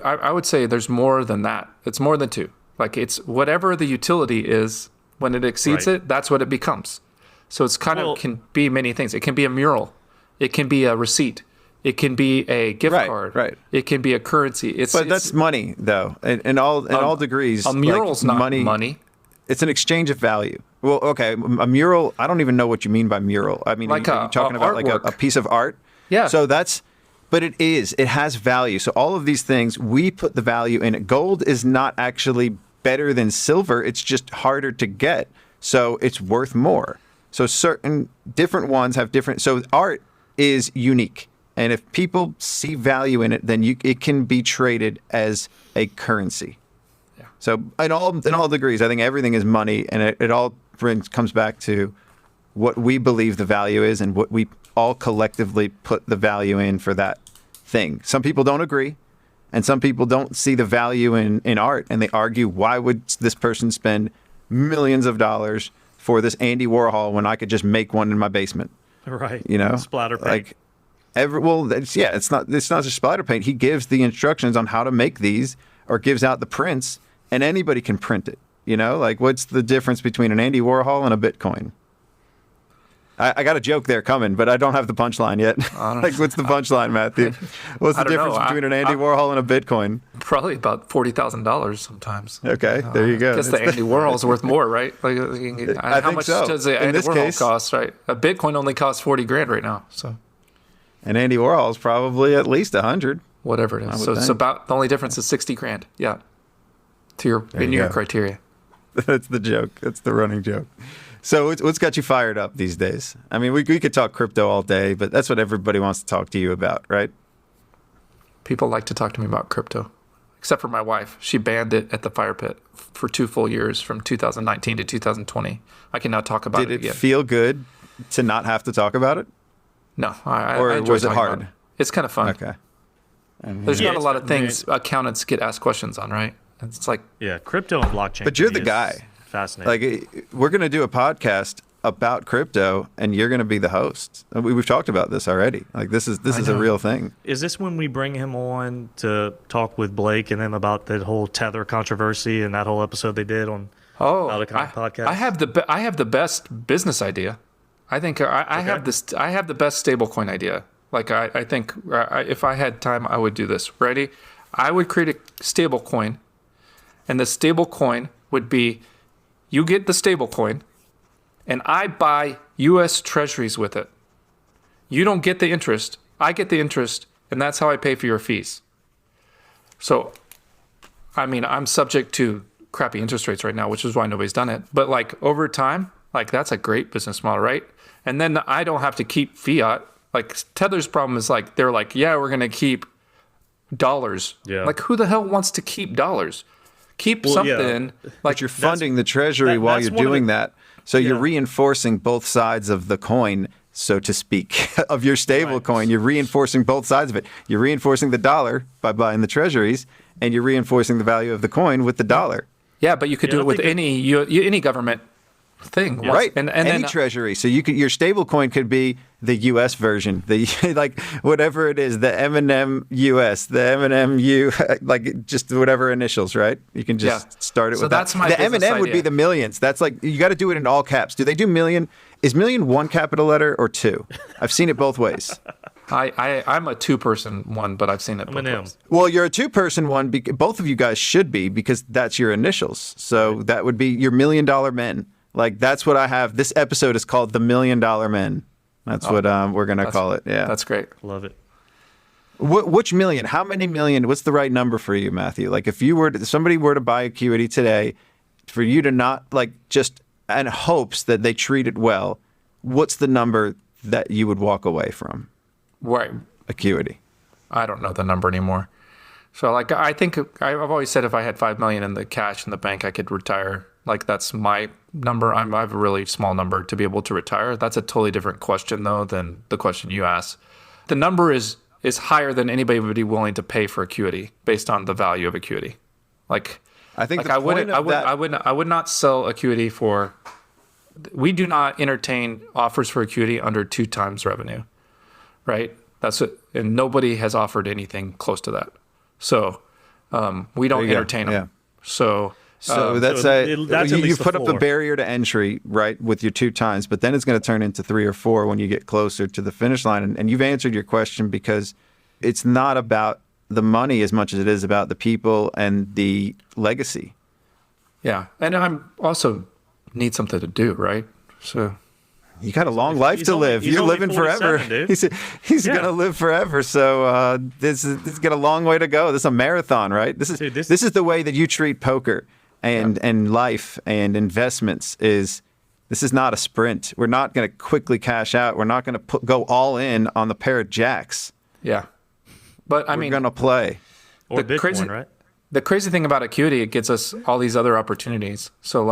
I would say there's more than that. It's more than 2. Like it's whatever the utility is. When it exceeds it, that's what it becomes. So it's can be many things. It can be a mural. It can be a receipt. It can be a gift card. Right. It can be a currency. But that's money, though, in all degrees. A mural's not money. It's an exchange of value. Well, okay, a mural, I don't even know what you mean by mural. I mean, like are you talking about artwork. Like a piece of art? Yeah. So but it has value. So all of these things, we put the value in it. Gold is not actually better than silver. It's just harder to get. So it's worth more. So certain different ones have different, so art is unique. And if people see value in it, then it can be traded as a currency. So in all degrees, I think everything is money, and it all comes back to what we believe the value is and what we all collectively put the value in for that thing. Some people don't agree, and some people don't see the value in art, and they argue, why would this person spend millions of dollars for this Andy Warhol when I could just make one in my basement? Right. Splatter paint. It's not just splatter paint. He gives the instructions on how to make these, or gives out the prints, and anybody can print it. What's the difference between an Andy Warhol and a Bitcoin? I got a joke there coming, but I don't have the punchline yet. What's the punchline, Matthew? What's the difference between an Andy Warhol and a Bitcoin? Probably about $40,000 sometimes. Okay, there you go. I guess the Andy Warhol's worth more, right? How much does the Andy Warhol cost, right? A Bitcoin only costs $40,000 right now. So, and Andy Warhol's probably at least 100. Whatever it is. So it's about, the only difference is $60,000. Yeah. In your criteria. That's the joke. That's the running joke. So what's got you fired up these days? I mean, we could talk crypto all day, but that's what everybody wants to talk to you about, right? People like to talk to me about crypto, except for my wife. She banned it at the fire pit for 2 full years, from 2019 to 2020. I can now talk about it again. Did it feel good to not have to talk about it? No. I enjoy was it hard? It. It's kind of fun. Okay. There's not a lot of things accountants get asked questions on, right? It's like... Yeah, crypto and blockchain. But you're the guy. Fascinating. We're going to do a podcast about crypto, and you're going to be the host. We've talked about this already. This is a real thing. Is this when we bring him on to talk with Blake and them about that whole Tether controversy and that whole episode they did on podcast? I have the best business idea. I think I have this. I have the best stablecoin idea. I think if I had time, I would do this. Ready? I would create a stablecoin, and the stablecoin would be, you get the stablecoin, and I buy U.S. Treasuries with it. You don't get the interest. I get the interest, and that's how I pay for your fees. So, I'm subject to crappy interest rates right now, which is why nobody's done it. But over time, that's a great business model, right? And then I don't have to keep fiat. Tether's problem is they're we're going to keep dollars. Yeah. Who the hell wants to keep dollars? Keep something. Yeah. But you're funding the treasury while you're doing that. So you're reinforcing both sides of the coin, so to speak, of your stable coin. You're reinforcing both sides of it. You're reinforcing the dollar by buying the treasuries, and you're reinforcing the value of the coin with the dollar. Yeah, but you could do it with any government thing, right? And any treasury. So your stable coin could be the U.S. version, the whatever it is, the Eminem US, the Eminem U, just whatever initials, right? You can just start it with that. So that's my the Eminem would be the millions. That's you got to do it in all caps. Do they do million? Is million one capital letter or two? I've seen it both ways. I'm a 2-person one, but I've seen it both ways. Well, you're a 2-person one. Both of you guys should be, because that's your initials. So that would be your $1 million men. That's what I have. This episode is called The $1 Million Men. That's what we're going to call it. Yeah. That's great. Love it. Which million? How many million? What's the right number for you, Matthew? If somebody were to buy Acuity today, for you to not just in hopes that they treat it well, what's the number that you would walk away from? Right. Acuity. I don't know the number anymore. So I think I've always said if I had $5 million in the cash in the bank, I could retire. That's my number. I have a really small number to be able to retire. That's a totally different question, though, than the question you asked. The number is higher than anybody would be willing to pay for Acuity based on the value of Acuity. I think I would not sell Acuity for. We do not entertain offers for Acuity under 2 times revenue, right? That's it, and nobody has offered anything close to that. So we don't entertain them. Yeah. So that's you've put up a barrier to entry, right, with your 2 times, but then it's going to turn into 3 or 4 when you get closer to the finish line. And you've answered your question, because it's not about the money as much as it is about the people and the legacy. Yeah, and I'm also need something to do, right? So you got a long life to live. You're living forever. He's going to live forever. So this has got a long way to go. This is a marathon, right? This is the way that you treat poker and life and investments. This is not a sprint. We're not going to quickly cash out. We're not going to go all in on the pair of jacks. Yeah, but we're going to play. Or Bitcoin, right? The crazy thing about Acuity, it gets us all these other opportunities. So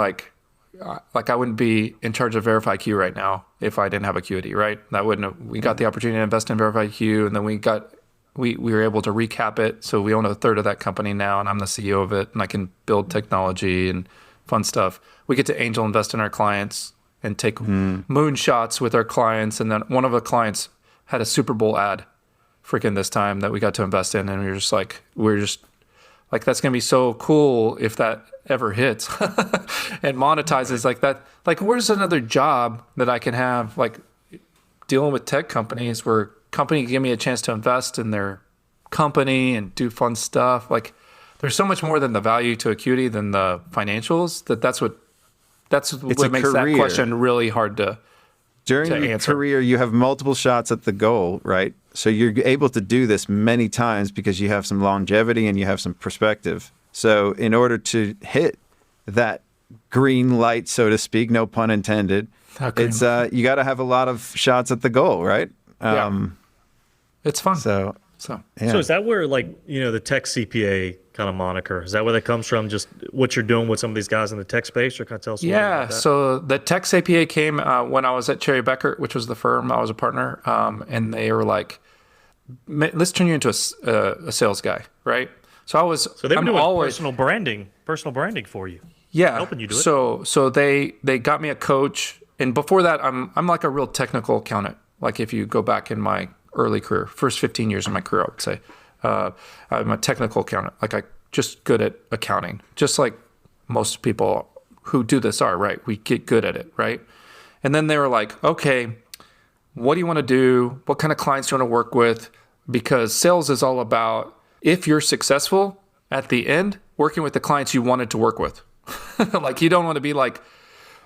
like I wouldn't be in charge of VerifyQ right now if I didn't have Acuity, right? That wouldn't have, we got the opportunity to invest in VerifyQ, and then we were able to recap it. So we own a third of that company now, and I'm the CEO of it, and I can build technology and fun stuff. We get to angel invest in our clients and take moonshots with our clients. And then one of the clients had a Super Bowl ad freaking this time that we got to invest in. And we were just like, that's going to be so cool if that ever hits and monetizes like that. Like, where's another job that I can have, like dealing with tech companies where company give me a chance to invest in their company and do fun stuff. Like, there's so much more than the value to Acuity than the financials. That's what makes that question really hard to During to your answer. career, you have multiple shots at the goal, right? So you're able to do this many times because you have some longevity and you have some perspective. So in order to hit that green light, so to speak, no pun intended, it's you got to have a lot of shots at the goal, right? It's fun. So yeah. So is that where, like, the Tech CPA kind of moniker, is that where that comes from? Just what you're doing with some of these guys in the tech space, or kind of tell us a little bit about that? So the Tech CPA came when I was at Cherry Becker, which was the firm I was a partner, and they were like, let's turn you into a sales guy, right? So I was. So they were doing personal branding for you. Yeah, helping you do it. So they got me a coach, and before that, I'm like a real technical accountant. Like, if you go back in my early career, first 15 years of my career, I would say, I'm a technical accountant. Like, I just good at accounting, just like most people who do this are, right? We get good at it, right? And then they were like, okay, what do you want to do? What kind of clients do you want to work with? Because sales is all about, if you're successful at the end, working with the clients you wanted to work with. Like, you don't want to be like,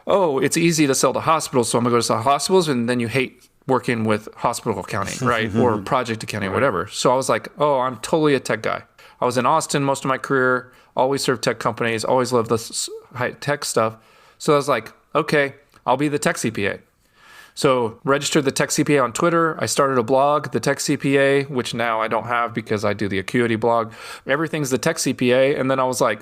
oh, it's easy to sell to hospitals, so I'm going to go to sell hospitals, and then you hate working with hospital accounting, right? Or project accounting, whatever. So I was like, oh, I'm totally a tech guy. I was in Austin most of my career, always served tech companies, always loved this high tech stuff. So I was like, okay, I'll be the Tech CPA. So registered the Tech CPA on Twitter. I started a blog, the Tech CPA, which now I don't have because I do the Acuity blog. Everything's the Tech CPA. And then I was like,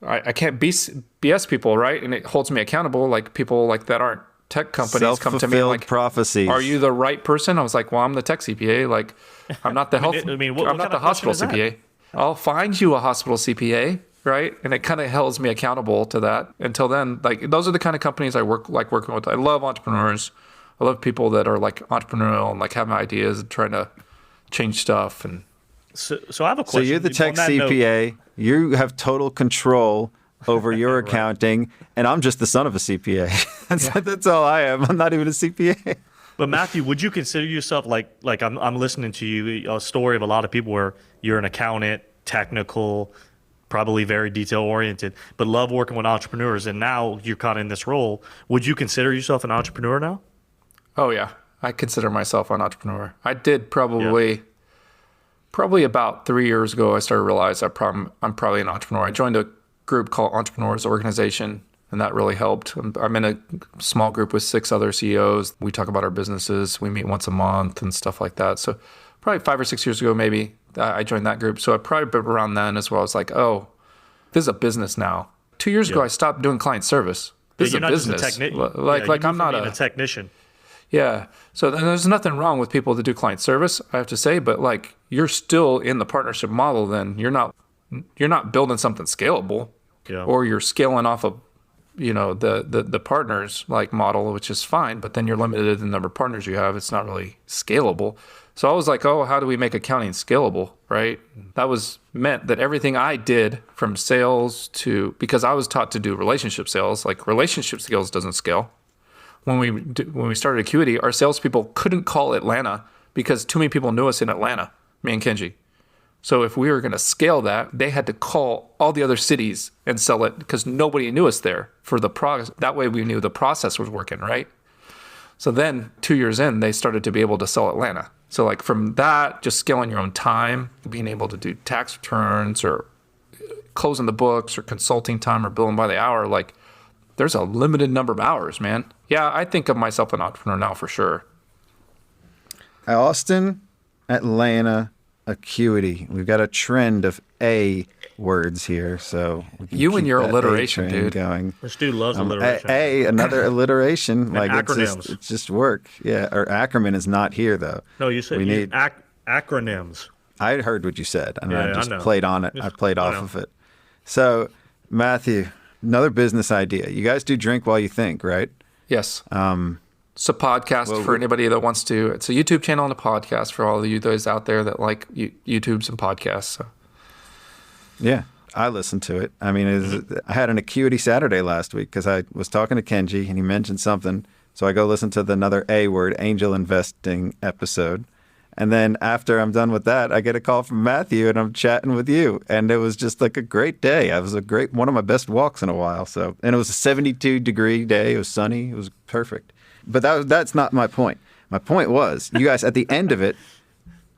I can't BS people, right? And it holds me accountable. Like, people like that aren't tech companies come to me like, prophecies. Are you the right person? I was like, well, I'm the Tech CPA. Like, I'm not the I'm not the hospital CPA. I'll find you a hospital CPA, right? And it kind of holds me accountable to that. Until then, like, those are the kind of companies I like working with. I love entrepreneurs. I love people that are like entrepreneurial and like having ideas and trying to change stuff. And so I have a question. So you're the Tech CPA. You have total control over your accounting, and I'm just the son of a CPA. That's all I am. I'm not even a CPA. But Matthew, would you consider yourself like I'm listening to you, a story of a lot of people where you're an accountant, technical, probably very detail oriented, but love working with entrepreneurs, and now you're kind of in this role. Would you consider yourself an entrepreneur now? Oh yeah, I consider myself an entrepreneur. I did probably about 3 years ago. I started to realize I'm probably an entrepreneur. I joined a group called Entrepreneurs Organization, and that really helped. I'm in a small group with 6 other CEOs. We talk about our businesses. We meet once a month and stuff like that. So probably 5 or 6 years ago, maybe, I joined that group. So I probably around then as well. I was like, oh, this is a business now. 2 years ago, I stopped doing client service. This is a business. I'm not a technician. Yeah. So then there's nothing wrong with people that do client service, I have to say, but like, you're still in the partnership model. Then you're not building something scalable, or you're scaling off of, the partners like model, which is fine, but then you're limited in the number of partners you have. It's not really scalable. So I was like, oh, how do we make accounting scalable, right? That meant that everything I did from sales because I was taught to do relationship sales, like relationship skills doesn't scale. When we started Acuity, our salespeople couldn't call Atlanta because too many people knew us in Atlanta, me and Kenji. So if we were going to scale that, they had to call all the other cities and sell it because nobody knew us there for the process. That way we knew the process was working, right? So then 2 years in, they started to be able to sell Atlanta. So like from that, just scaling your own time, being able to do tax returns or closing the books or consulting time or billing by the hour, like there's a limited number of hours, man. Yeah, I think of myself an entrepreneur now for sure. Austin, Atlanta, Acuity. We've got a trend of A words here, so you and your alliteration, dude. Going. This dude loves alliteration. Another alliteration. Like acronyms. It's just work. Yeah, our acronym is not here though. No, you said we need acronyms. I heard what you said, and I just know. played on it. I played off of it. So, Matthew, another business idea. You guys do drink while you think, right? Yes. It's a podcast for anybody that wants to. It's a YouTube channel and a podcast for all of you those out there that like YouTubes and podcasts. So. Yeah, I listened to it. I mean, I had an Acuity Saturday last week because I was talking to Kenji and he mentioned something. So I go listen to the another A word, angel investing episode. And then after I'm done with that, I get a call from Matthew and I'm chatting with you. And it was just like a great day. It was one of my best walks in a while. And it was a 72-degree day. It was sunny. It was perfect. But that's not my point. My point was, you guys at the end of it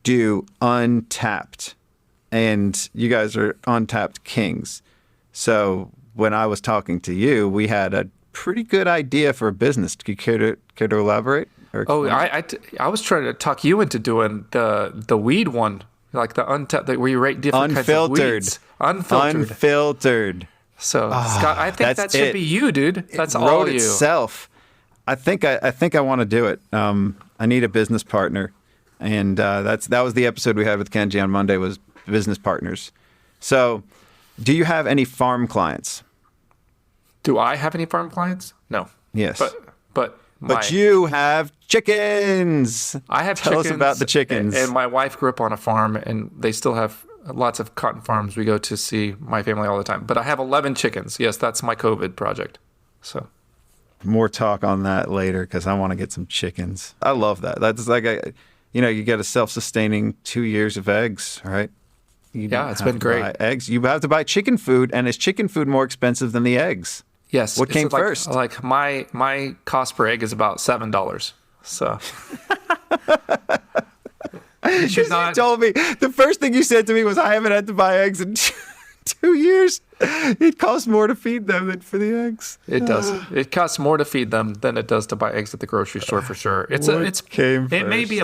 do Untapped. And you guys are Untapped kings. So when I was talking to you, we had a pretty good idea for a business. Do you care to elaborate? I was trying to talk you into doing the weed one, like the Untapped, where you rate different kinds of weeds. Unfiltered. So Scott, I think that should be you, dude. That's it all wrote you. Itself. I think I want to do it. I need a business partner, and that was the episode we had with Kenji on Monday was business partners. So, do you have any farm clients? Do I have any farm clients? No. Yes. But you have chickens. I have Tell chickens. Tell us about the chickens. And my wife grew up on a farm, and they still have lots of cotton farms. We go to see my family all the time. But I have 11 chickens. Yes, that's my COVID project. So. More talk on that later because I want to get some chickens. I love that. That's like you get a self-sustaining 2 years of eggs, right? It's been great. Eggs. You have to buy chicken food, and is chicken food more expensive than the eggs? Yes. What came first? Like my cost per egg is about $7. So. You told me the first thing you said to me was, "I haven't had to buy eggs in 2 years." It costs more to feed them than for the eggs. It does. It costs more to feed them than it does to buy eggs at the grocery store for sure. It may be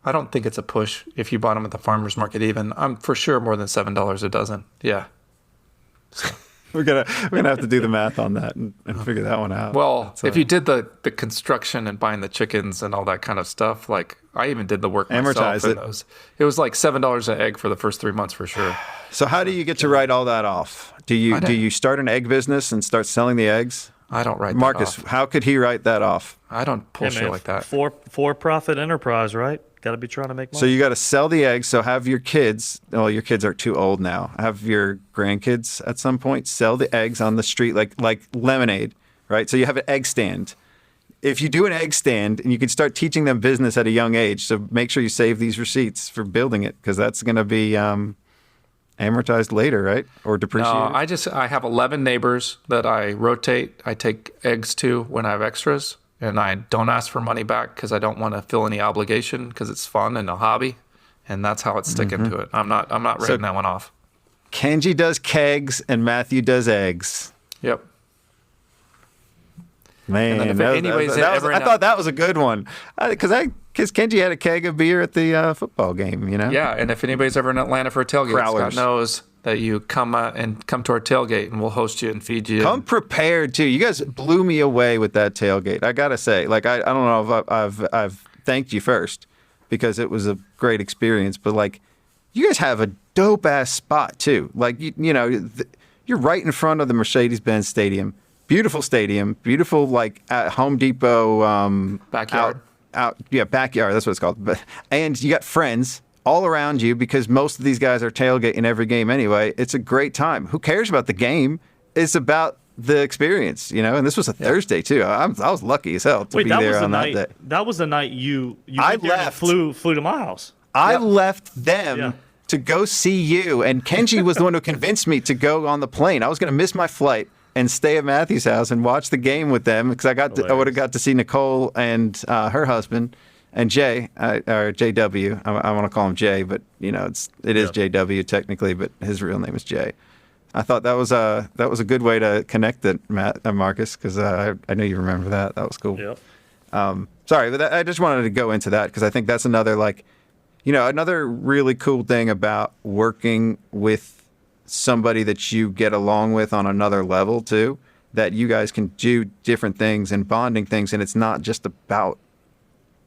I don't think it's a push if you bought them at the farmer's market even. I'm for sure more than $7 a dozen. Yeah. So. We're gonna have to do the math on that and figure that one out. Well, if you did the construction and buying the chickens and all that kind of stuff, like I even did the work myself. Amortize it. It was like $7 an egg for the first 3 months for sure. So how do you get to write all that off? Do you start an egg business and start selling the eggs? I don't write Marcus, that off. how could he write that off? I don't pull shit like that. For-profit enterprise, right? Got to be trying to make money. So you got to sell the eggs. So have your kids. Well, your kids are too old now. Have your grandkids at some point sell the eggs on the street like lemonade, right? So you have an egg stand. If you do an egg stand, and you can start teaching them business at a young age, so make sure you save these receipts for building it because that's going to be amortized later, right? Or depreciated? No, I have 11 neighbors that I rotate. I take eggs to when I have extras. And I don't ask for money back because I don't want to feel any obligation because it's fun and a hobby, and that's how it's sticking to it. I'm not writing that one off. Kenji does kegs and Matthew does eggs. Yep. Man, I thought that was a good one because Kenji had a keg of beer at the football game. Yeah, and if anybody's ever in Atlanta for a tailgate, Scott knows that you come to our tailgate and we'll host you and feed you. Come prepared too. You guys blew me away with that tailgate. I gotta say, I don't know if I've thanked you first because it was a great experience, but you guys have a dope ass spot too. You're right in front of the Mercedes-Benz Stadium. Beautiful stadium. Beautiful at Home Depot backyard. Backyard. That's what it's called. And you got friends all around you because most of these guys are tailgating every game anyway. It's a great time. Who cares about the game? It's about the experience, and this was a Thursday too. I was lucky as hell to be there on that day. That was the night you went there and flew to my house. I left them to go see you, and Kenji was the one who convinced me to go on the plane. I was going to miss my flight and stay at Matthew's house and watch the game with them because I would have got to see Nicole and her husband. And Jay, or JW, I want to call him Jay, but it is JW technically, but his real name is Jay. I thought that was a good way to connect it, Marcus, because I know you remember that. That was cool. Yep. Sorry, but I just wanted to go into that because I think that's another Another really cool thing about working with somebody that you get along with on another level too, that you guys can do different things and bonding things, and it's not just about,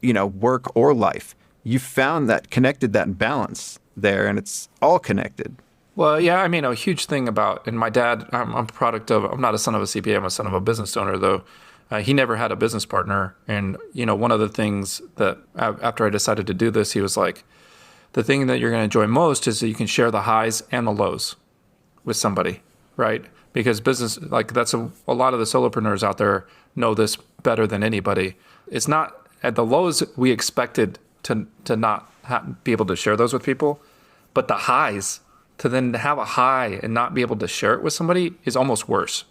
work or life. You found that connected that balance there, and it's all connected. Well, yeah, I mean, a huge thing about, and my dad, I'm a product of, I'm not a son of a CPA, I'm a son of a business owner, though. He never had a business partner. And, one of the things that after I decided to do this, he was like, the thing that you're going to enjoy most is that you can share the highs and the lows with somebody, right? Because business, like that's a lot of the solopreneurs out there know this better than anybody. It's not at the lows we expected to not be able to share those with people, but the highs, to then have a high and not be able to share it with somebody is almost worse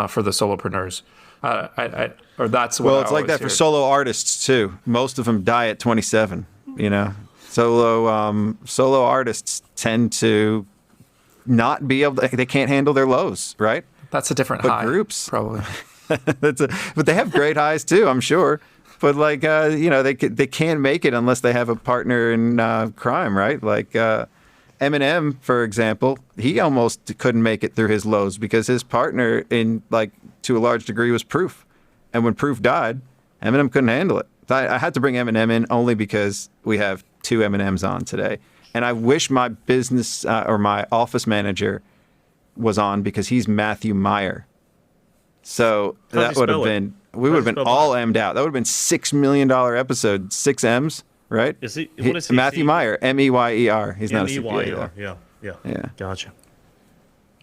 for the solopreneurs. Or that's what it's like that for solo artists too. Most of them die at 27. Solo artists tend to not be able to, they can't handle their lows, right? That's a different high. Groups probably. But they have great highs too, I'm sure. But they can't make it unless they have a partner in crime, right? Like Eminem, for example, he almost couldn't make it through his lows because his partner, to a large degree, was Proof. And when Proof died, Eminem couldn't handle it. I had to bring Eminem in only because we have 2 M&Ms on today. And I wish my business or my office manager was on because he's Matthew Mire. So that would have been, we would have been all M'd out. That would have been $6 million episode, 6 M's, right? What is he? Matthew Mire, Meyer. He's not a CPA. Yeah. Gotcha.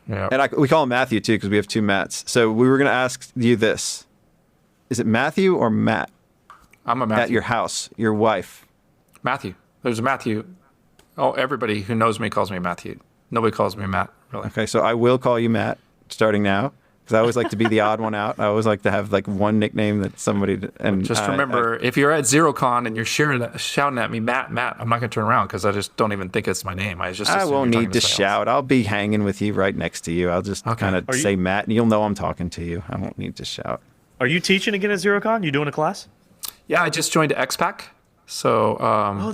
Yeah. And we call him Matthew too because we have 2 Matts. So we were going to ask you this. Is it Matthew or Matt? I'm a Matthew. At your house, your wife. Matthew. There's a Matthew. Oh, everybody who knows me calls me Matthew. Nobody calls me Matt, really. Okay, so I will call you Matt starting now because I always like to be the odd one out. I always like to have one nickname that somebody. And just remember, if you're at ZeroCon and you're shouting at me, Matt, I'm not going to turn around because I just don't even think it's my name. I won't need to shout. I'll be hanging with you right next to you. I'll just kind of say Matt, and you'll know I'm talking to you. I won't need to shout. Are you teaching again at ZeroCon? You doing a class? Yeah, I just joined XPAC. So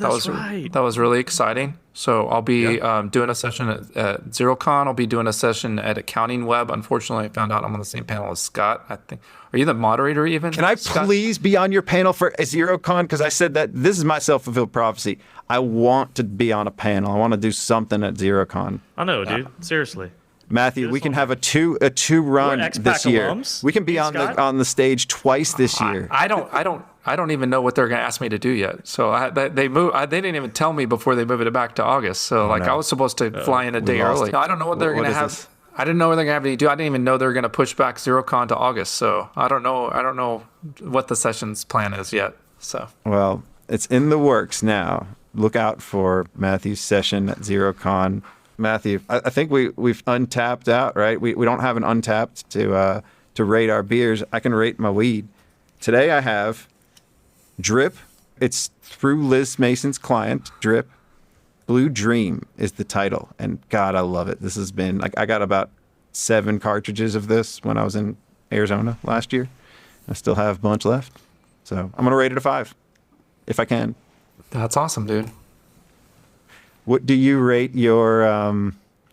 that was really exciting. So I'll be doing a session at ZeroCon. I'll be doing a session at Accounting Web. Unfortunately, I found out I'm on the same panel as Scott. I think. Are you the moderator even? Can I please be on your panel for ZeroCon? Because I said that this is my self-fulfilled prophecy. I want to be on a panel. I want to do something at ZeroCon. I know, dude. Seriously. Matthew, we can have a two run this year. Alums? We can be on the stage twice this year. I don't even know what they're going to ask me to do yet. So they didn't even tell me before they moved it back to August. So I was supposed to fly in a day early. I don't know what they're going to have. This? I didn't know what they're going to have me do. I didn't even know they were going to push back ZeroCon to August. So I don't know what the session's plan is yet. So well, it's in the works now. Look out for Matthew's session at ZeroCon. Matthew, I think we've untapped out, right? We don't have an untapped to rate our beers. I can rate my weed. Today I have Drip. It's through Liz Mason's client, Drip. Blue Dream is the title. And God, I love it. This has been, I got about 7 cartridges of this when I was in Arizona last year. I still have a bunch left. So I'm going to rate it a 5, if I can. That's awesome, dude. What do you rate your?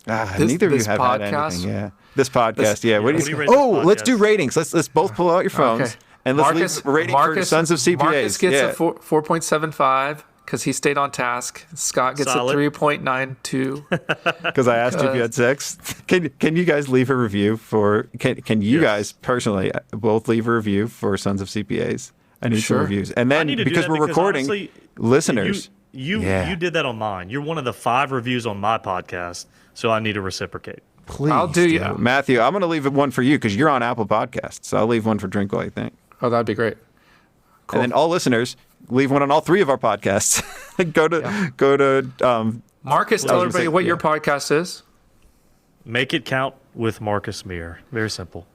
Neither of you have podcast? had anything. Yeah, this podcast. What do you? Let's do ratings. Let's both pull out your phones and let's leave a rating for Sons of CPAs. Marcus gets a 4.75 because he stayed on task. Scott gets a 3.92 because I asked you if you had sex. Can you guys leave a review for? Can you guys personally both leave a review for Sons of CPAs? I need some reviews, and then because we're recording, honestly, listeners. You did that on mine. You're one of the 5 reviews on my podcast, so I need to reciprocate. Please, I'll do you, Matthew. I'm going to leave one for you because you're on Apple Podcasts. So I'll leave one for Drink While You Think. Oh, that'd be great. Cool. And then all listeners leave one on all 3 of our podcasts. go to. Marcus, tell everybody what your podcast is. Make It Count with Marcus Mire. Very simple.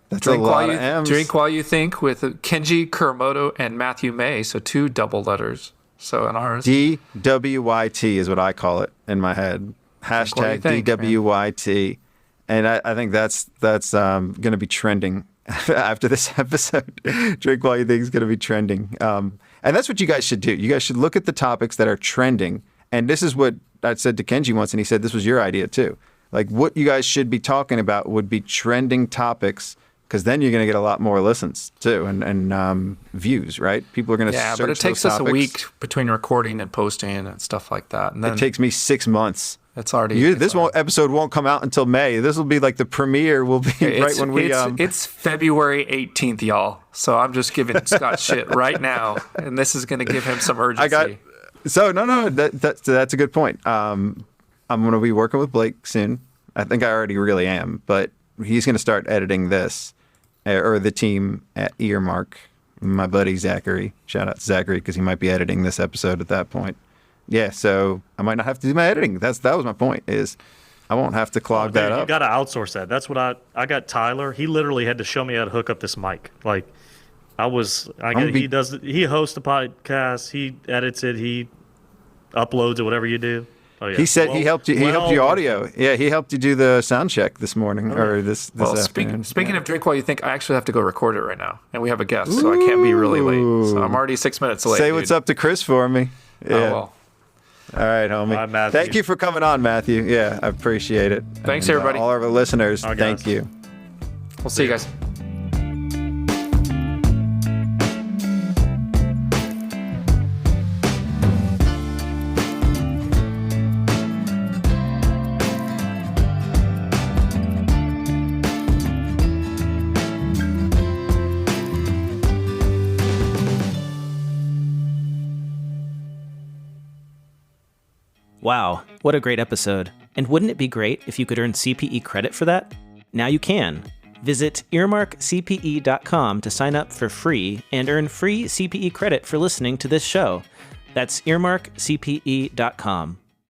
That's a lot of M's. Drink While You Think with Kenji Kuramoto and Matthew May. So 2 double letters. So in ours, DWYT is what I call it in my head. Hashtag DWYT, and I think that's going to be trending after this episode, drink while you think is going to be trending. And that's what you guys should do. You guys should look at the topics that are trending. And this is what I said to Kenji once, and he said this was your idea too. Like what you guys should be talking about would be trending topics, because then you're going to get a lot more listens too and views, right? People are going to search but it takes those us topics. a week between recording and posting and stuff like that. And then it takes me 6 months. It's already. Episode won't come out until May. This will be like the premiere. Will be right when we. It's February 18th, y'all. So I'm just giving Scott shit right now, and this is going to give him some urgency. That's a good point. I'm going to be working with Blake soon. I think I already really am, but he's going to start editing this, or the team at Earmark. My buddy Zachary. Shout out to Zachary because he might be editing this episode at that point. Yeah, so I might not have to do my editing. That was my point, is I won't have to clog that up. You got to outsource that. That's what I got Tyler. He literally had to show me how to hook up this mic. Like he hosts the podcast, he edits it, he uploads it, whatever you do. Oh, yeah. He said he helped you audio. Yeah, he helped you do the sound check this morning or this afternoon. Speaking of drink while you think, I actually have to go record it right now, and we have a guest, so I can't be really late. So I'm already 6 minutes late. Say what's up to Chris for me. Yeah. Oh, well. All right, homie. Bye, Matthew. Thank you for coming on, Matthew. Yeah, I appreciate it. Thanks, everybody. All of our listeners, thank you. We'll see you guys. Wow, what a great episode. And wouldn't it be great if you could earn CPE credit for that? Now you can. Visit earmarkcpe.com to sign up for free and earn free CPE credit for listening to this show. That's earmarkcpe.com.